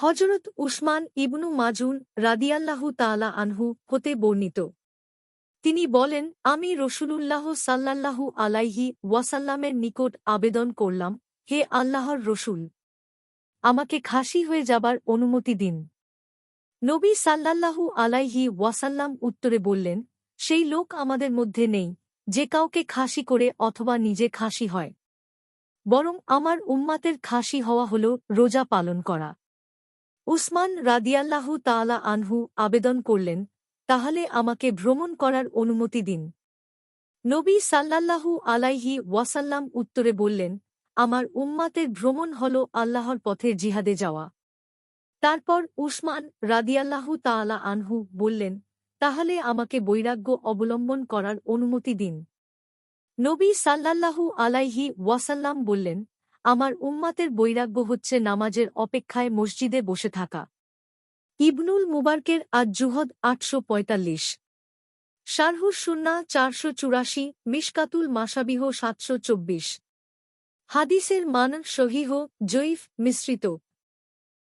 হযরত উসমান ইবনু মাজুন রাদিয়াল্লাহু তাআলা আনহু হতে বর্ণিত। তিনি বলেন, আমি রসূলুল্লাহ সাল্লাল্লাহু আলাইহি ওয়াসাল্লামের নিকট আবেদন করলাম, হে আল্লাহর রসূল, আমাকে খাসি হয়ে যাবার অনুমতি দিন। নবী সাল্লাল্লাহু আলাইহি ওয়াসাল্লাম উত্তরে বললেন, সেই লোক আমাদের মধ্যে নেই যে কাউকে খাসি করে অথবা নিজে খাসি হয়, বরং আমার উম্মাতের খাসি হওয়া হল রোজা পালন করা। উসমান রাদিয়াল্লাহু তাআলা আনহু আবেদন করলেন, তাহলে আমাকে ভ্রমণ করার অনুমতি দিন। নবী সাল্লাল্লাহু আলাইহি ওয়াসাল্লাম উত্তরে বললেন, আমার উম্মাতের ভ্রমণ হল আল্লাহর পথে জিহাদে যাওয়া। তারপর উসমান রাদিয়াল্লাহু তাআলা আনহু বললেন, তাহলে আমাকে বৈরাগ্য অবলম্বন করার অনুমতি দিন। নবী সাল্লাল্লাহু আলাইহি ওয়াসাল্লাম বললেন, আমার উম্মাতের বৈরাগ্য হচ্ছে নামাজের অপেক্ষায় মসজিদে বসে থাকা। ইবনুল মুবারকের আজ-জুহদ ৮৪৫, শারহুস সুন্নাহ ৪৮৪, মিশকাতুল মাসাবিহ ৭২৪। হাদিসের মান সহিহ, জয়ীফ, মিশ্রিত।